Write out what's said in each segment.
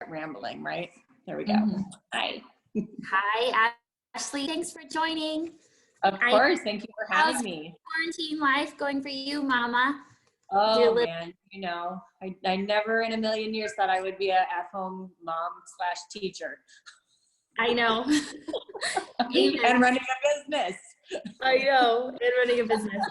rambling, right? There we go. Mm-hmm. Hi. Hi, Ashley. Thanks for joining. Of course. Thank you for having me. Quarantine life going for you, Mama? Oh, man. You know, I never in a million years thought I would be a at-home mom / teacher. I know. And running a business. I know. And running a business.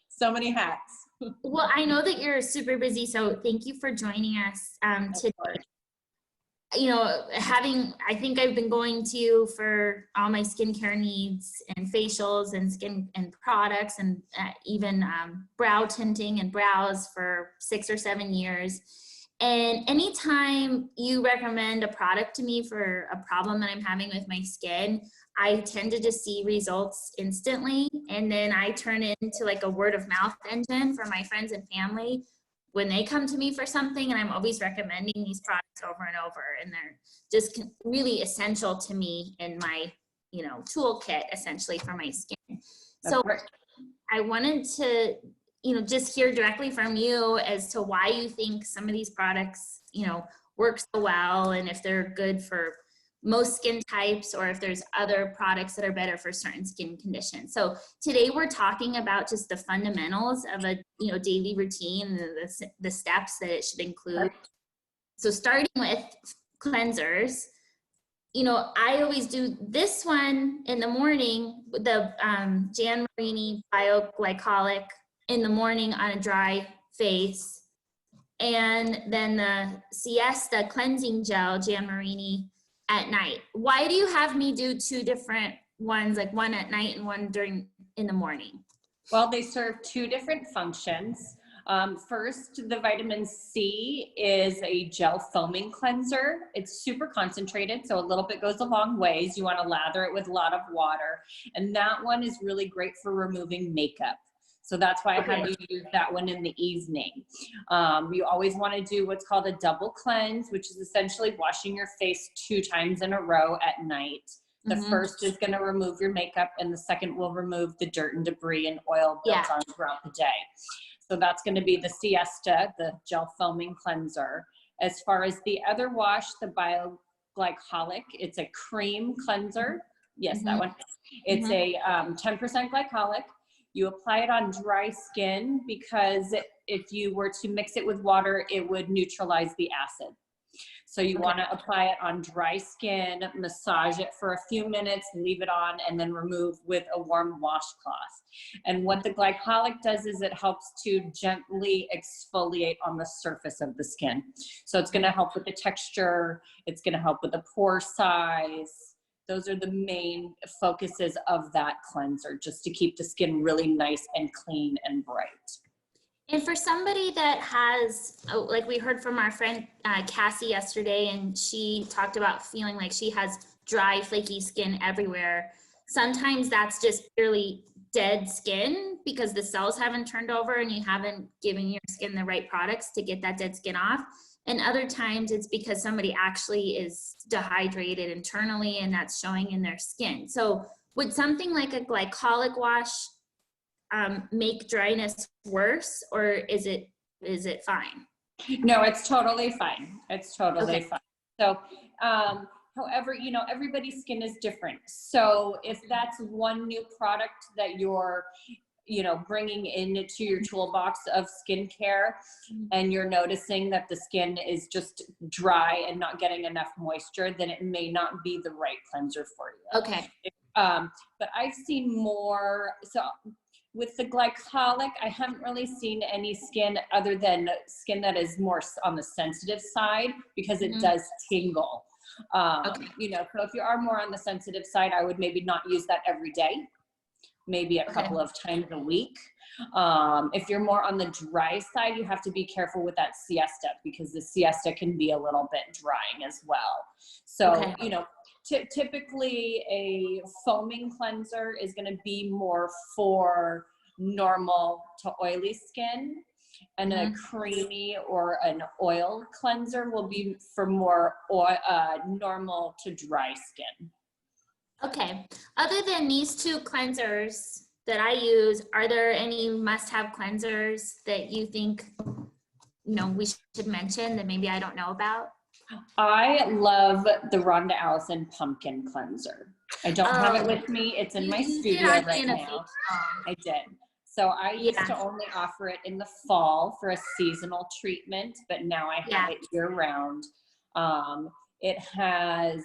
So many hats. Well, I know that you're super busy, so thank you for joining us today. You know, I think I've been going to you for all my skincare needs and facials and skin and products and even brow tinting and brows for 6 or 7 years. And anytime you recommend a product to me for a problem that I'm having with my skin, I tend to just see results instantly. And then I turn into like a word of mouth engine for my friends and family when they come to me for something, and I'm always recommending these products over and over, and they're just really essential to me in my, you know, toolkit essentially for my skin. So I wanted to, you know, just hear directly from you as to why you think some of these products, you know, work so well, and if they're good for most skin types, or if there's other products that are better for certain skin conditions. So today we're talking about just the fundamentals of a, you know, daily routine, the steps that it should include. So starting with cleansers, you know, I always do this one in the morning, the Jan Marini Bioglycolic in the morning on a dry face, and then the Siesta cleansing gel Jan Marini at night. Why do you have me do two different ones, like one at night and one in the morning? Well, they serve two different functions. First, the vitamin C is a gel foaming cleanser. It's super concentrated, so a little bit goes a long ways. You want to lather it with a lot of water. And that one is really great for removing makeup. So that's why I have you use that one in the evening. You always want to do what's called a double cleanse, which is essentially washing your face 2 times in a row at night. The first is going to remove your makeup, and the second will remove the dirt and debris and oil built on throughout the day. So that's going to be the Siesta, the gel foaming cleanser. As far as the other wash, the Bioglycolic, it's a cream cleanser. Yes, that one. It's a 10% glycolic. You apply it on dry skin because if you were to mix it with water, it would neutralize the acid. So you want to apply it on dry skin, massage it for a few minutes, leave it on, and then remove with a warm washcloth. And what the glycolic does is it helps to gently exfoliate on the surface of the skin. So it's going to help with the texture. It's going to help with the pore size. Those are the main focuses of that cleanser, just to keep the skin really nice and clean and bright. And for somebody that has, like we heard from our friend Cassie yesterday, and she talked about feeling like she has dry, flaky skin everywhere. Sometimes that's just purely dead skin because the cells haven't turned over and you haven't given your skin the right products to get that dead skin off. And other times it's because somebody actually is dehydrated internally and that's showing in their skin. So would something like a glycolic wash make dryness worse, or is it fine? No, it's totally fine. It's totally fine. So, however, you know, everybody's skin is different. So if that's one new product that you're, you know, bringing into your toolbox of skincare and you're noticing that the skin is just dry and not getting enough moisture, then it may not be the right cleanser for you. Okay. But I've seen more, so with the glycolic, I haven't really seen any skin other than skin that is more on the sensitive side because it does tingle. You know, so if you are more on the sensitive side, I would maybe not use that every day. Maybe a couple of times a week. If you're more on the dry side, you have to be careful with that Siesta because the Siesta can be a little bit drying as well. So, you know, typically a foaming cleanser is going to be more for normal to oily skin, and a creamy or an oil cleanser will be for more normal to dry skin. Okay. Other than these two cleansers that I use, are there any must-have cleansers that you think, you know, we should mention that maybe I don't know about? I llove the Rhonda Allison Pumpkin Cleanser. I don't have it with me. It's in You my used studio it on right now. Anastasia. I did. So I used Yeah. to only offer it in the fall for a seasonal treatment, but now I have it year round. It has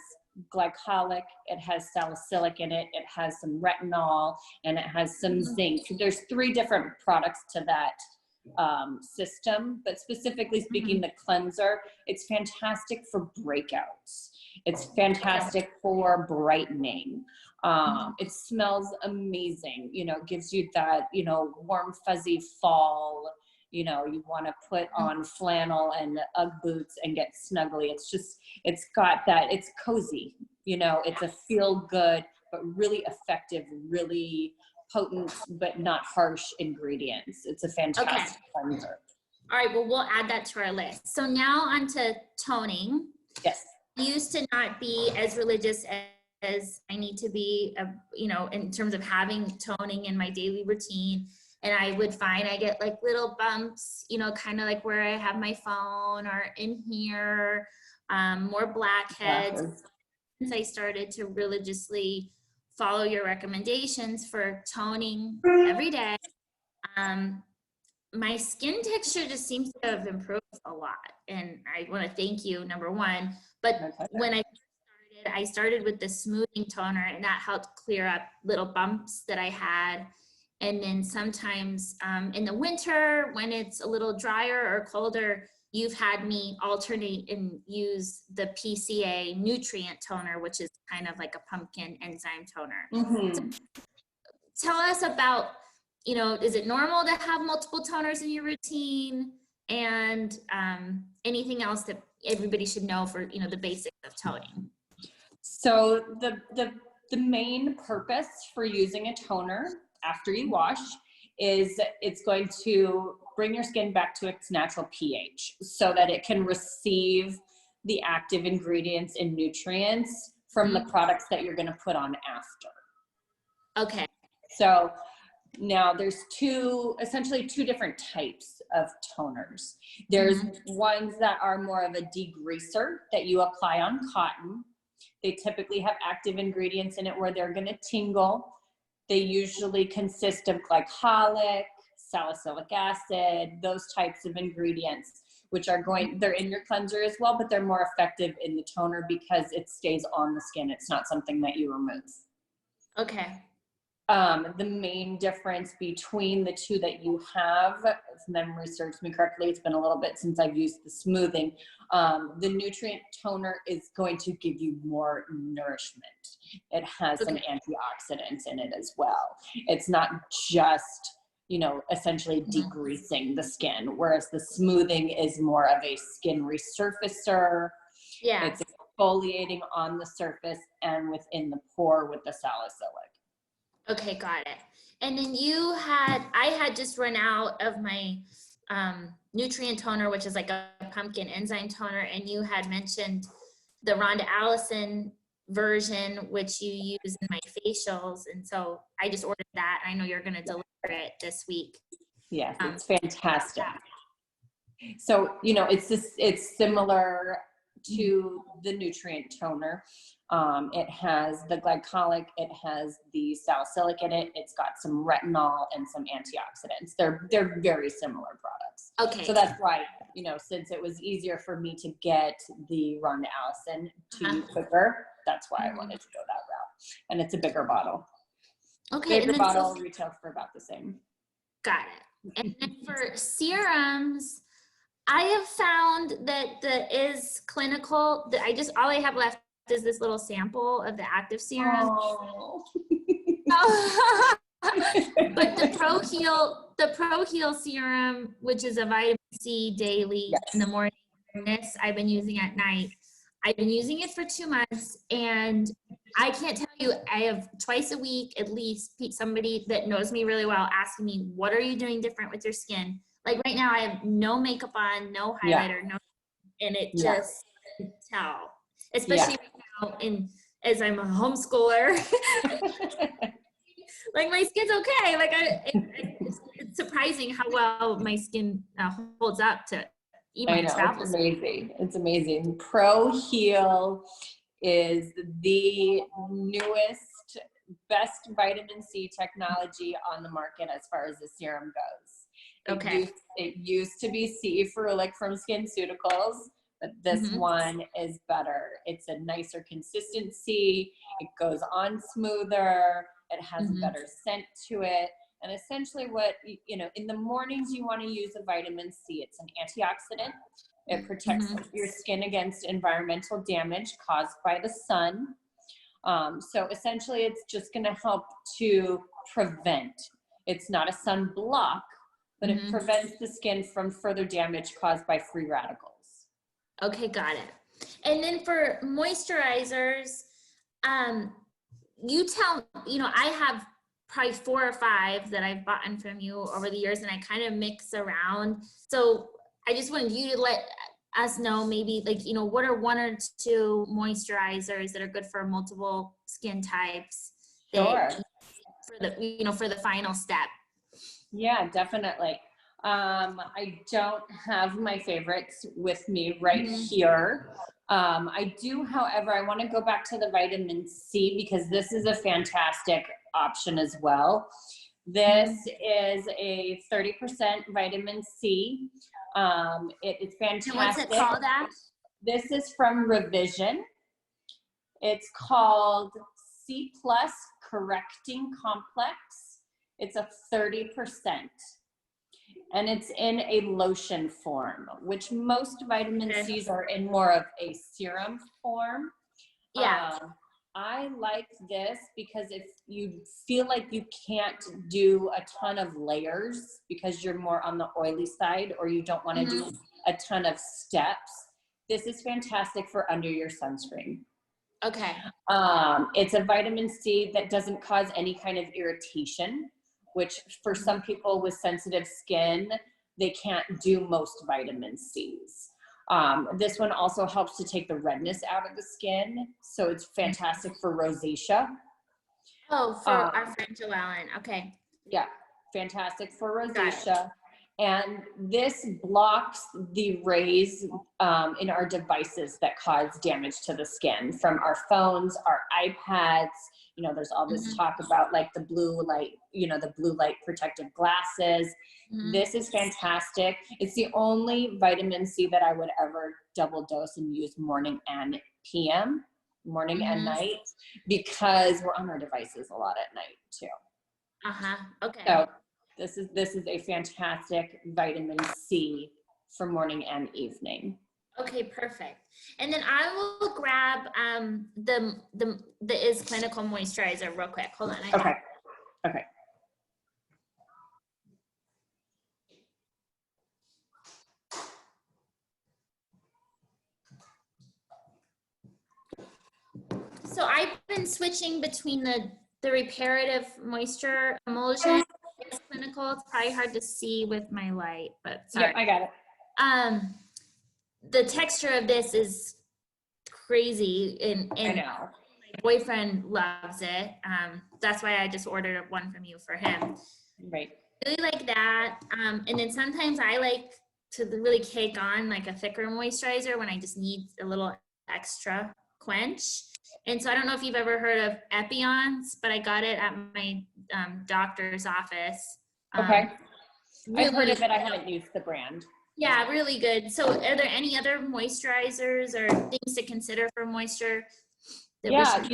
glycolic, it has salicylic in it, it has some retinol, and it has some zinc. There's 3 different products to that system, but specifically speaking, the cleanser, it's fantastic for breakouts. It's fantastic for brightening. It smells amazing, you know, gives you that, you know, warm, fuzzy fall, you know, you want to put on flannel and Ugg boots and get snuggly. It's just, it's got that, it's cozy, you know, it's a feel good, but really effective, really potent, but not harsh ingredients. It's a fantastic cleanser. All right, well, we'll add that to our list. So now on to toning. Yes. I used to not be as religious as I need to be, you know, in terms of having toning in my daily routine. And I would find I get like little bumps, you know, kind of like where I have my phone or in here, more blackheads. Since I started to religiously follow your recommendations for toning every day, my skin texture just seems to have improved a lot. And I want to thank you, number one. But when I started with the smoothing toner, and that helped clear up little bumps that I had. And then sometimes in the winter, when it's a little drier or colder, you've had me alternate and use the PCA nutrient toner, which is kind of like a pumpkin enzyme toner. So tell us about, you know, is it normal to have multiple toners in your routine, and anything else that everybody should know for, you know, the basics of toning? So the main purpose for using a toner after you wash is it's going to bring your skin back to its natural pH so that it can receive the active ingredients and nutrients from the products that you're going to put on after. Okay. So now there's essentially two different types of toners. There's ones that are more of a degreaser that you apply on cotton. They typically have active ingredients in it where they're going to tingle. They usually consist of glycolic, salicylic acid, those types of ingredients, which are they're in your cleanser as well, but they're more effective in the toner because it stays on the skin. It's not something that you remove. Okay. The main difference between the two that you have, if memory serves me correctly, it's been a little bit since I've used the smoothing. The nutrient toner is going to give you more nourishment. It has some antioxidants in it as well. It's not just, you know, essentially degreasing the skin, whereas the smoothing is more of a skin resurfacer. Yeah. It's exfoliating on the surface and within the pore with the salicylic. Okay, got it. And then I had just run out of my nutrient toner, which is like a pumpkin enzyme toner, and you had mentioned the Rhonda Allison version, which you use in my facials. And so I just ordered that. I know you're going to deliver it this week. Yes, it's fantastic. So, you know, it's similar to the nutrient toner. It has the glycolic, it has the salicylic in it, it's got some retinol and some antioxidants. They're very similar products. Okay. So that's why, you know, since it was easier for me to get the Rhonda Allison to you quicker, that's why I wanted to go that route. And it's a bigger bottle. Okay. Bigger bottle retails for about the same. Got it. And then for serums, I have found that the iSclinical, all I have left is this little sample of the active serum. Oh. But the Pro Heal serum, which is a vitamin C daily in the morning, this I've been using at night. I've been using it for 2 months, and I can't tell you, I have twice a week at least somebody that knows me really well asking me, what are you doing different with your skin? Like right now I have no makeup on, no highlighter, and it just tell. Especially right now, as I'm a homeschooler, like my skin's okay. Like it's surprising how well my skin holds up to you I might know, travel. it's amazing. It's amazing. Pro Heal is the newest, best vitamin C technology on the market as far as the serum goes. Okay. It used to be C. Ferulic from SkinCeuticals, but this one is better. It's a nicer consistency. It goes on smoother. It has a better scent to it. And essentially what, you know, in the mornings you want to use a vitamin C. It's an antioxidant. It protects your skin against environmental damage caused by the sun. So essentially it's just going to help to prevent. It's not a sunblock, but it prevents the skin from further damage caused by free radicals. Okay, got it. And then for moisturizers, you know, I have probably 4 or 5 that I've bought from you over the years, and I kind of mix around. So I just wanted you to let us know maybe, like, you know, what are 1 or 2 moisturizers that are good for multiple skin types? Sure. For the, you know, for the final step. Yeah, definitely. I don't have my favorites with me right here. I do, however, I want to go back to the vitamin C because this is a fantastic option as well. This is a 30% vitamin C. It's fantastic. And what's it called, Ash? This is from Revision. It's called C+ Correcting Complex. It's a 30%. And it's in a lotion form, which most vitamin C's are in more of a serum form. Yeah. I like this because if you feel like you can't do a ton of layers because you're more on the oily side, or you don't want to do a ton of steps, this is fantastic for under your sunscreen. Okay. It's a vitamin C that doesn't cause any kind of irritation, which for some people with sensitive skin, they can't do most vitamin C's. This one also helps to take the redness out of the skin. So it's fantastic for rosacea. Oh, for our friend Joellen. Okay. Yeah, fantastic for rosacea. And this blocks the rays in our devices that cause damage to the skin, from our phones, our iPads. You know, there's all this talk about like the blue light, you know, the blue light protective glasses. This is fantastic. It's the only vitamin C that I would ever double dose and use morning and PM, morning and night, because we're on our devices a lot at night too. Okay. So this is a fantastic vitamin C for morning and evening. Okay, perfect. And then I will grab the iSclinical moisturizer real quick. Hold on. Okay. So I've been switching between the reparative moisture emulsion, iSclinical. It's probably hard to see with my light, but sorry. Yeah, I got it. The texture of this is crazy, and I know. my boyfriend loves it. That's why I just ordered one from you for him. Right. Really like that. And then sometimes I like to really cake on like a thicker moisturizer when I just need a little extra quench. And so I don't know if you've ever heard of Epion's, but I got it at my doctor's office. Okay. Really, I've heard of it. I haven't used the brand. Yeah, really good. So are there any other moisturizers or things to consider for moisture? Yeah,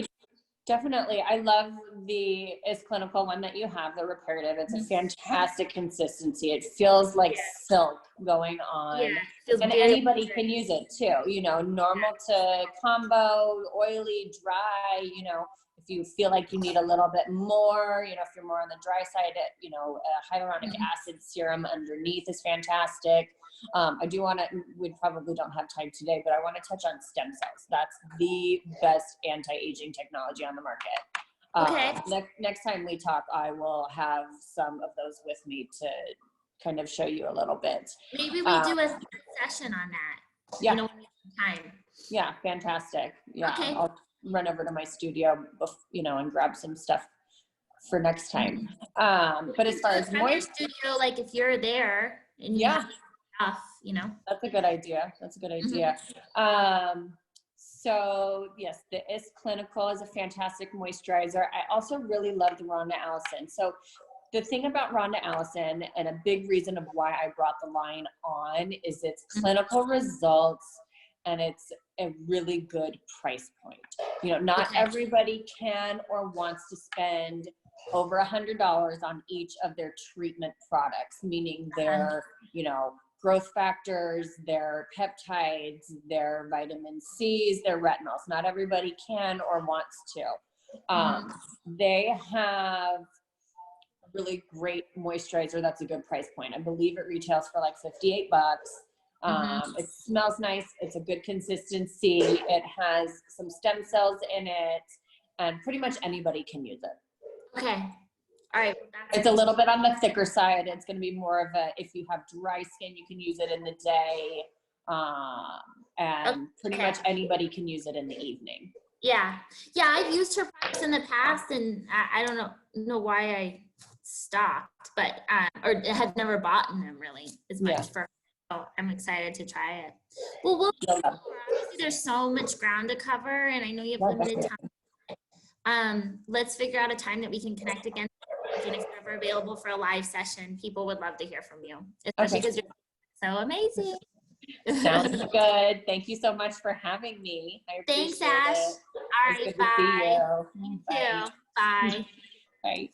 definitely. I love the iSclinical one that you have, the reparative. It's a fantastic consistency. It feels like silk going on. Yeah, and anybody can use it too. You know, normal to combo, oily, dry, you know, if you feel like you need a little bit more, you know, if you're more on the dry side, you know, a hyaluronic acid serum underneath is fantastic. I do want to, we probably don't have time today, but I want to touch on stem cells. That's the best anti-aging technology on the market. Next time we talk, I will have some of those with me to kind of show you a little bit. Maybe we do a session on that. Yeah. You know, time. Yeah, fantastic. Yeah, okay. I'll run over to my studio, you know, and grab some stuff for next time. But as far as your studio, like if you're there and you have off, you know? That's a good idea. That's a good idea. So yes, the iSclinical is a fantastic moisturizer. I also really love the Rhonda Allison. So the thing about Rhonda Allison, and a big reason of why I brought the line on, is its clinical results, and it's a really good price point. You know, not everybody can or wants to spend over $100 on each of their treatment products, meaning their, you know, growth factors, their peptides, their vitamin C's, their retinols. Not everybody can or wants to. They have a really great moisturizer that's a good price point. I believe it retails for like $58. It smells nice. It's a good consistency. It has some stem cells in it, and pretty much anybody can use it. Okay. All right. It's a little bit on the thicker side. It's going to be more of a, if you have dry skin, you can use it in the day. And pretty much anybody can use it in the evening. Yeah. Yeah. I've used her products in the past, and I don't know why I stopped, but, or had never bought them really as much for, so I'm excited to try it. Well, obviously there's so much ground to cover, and I know you have limited time. Let's figure out a time that we can connect again. If you're ever available for a live session, people would love to hear from you, especially because you're so amazing. Sounds good. Thank you so much for having me. I appreciate Thanks, Ash. it. All right, bye. You too. Bye. Bye.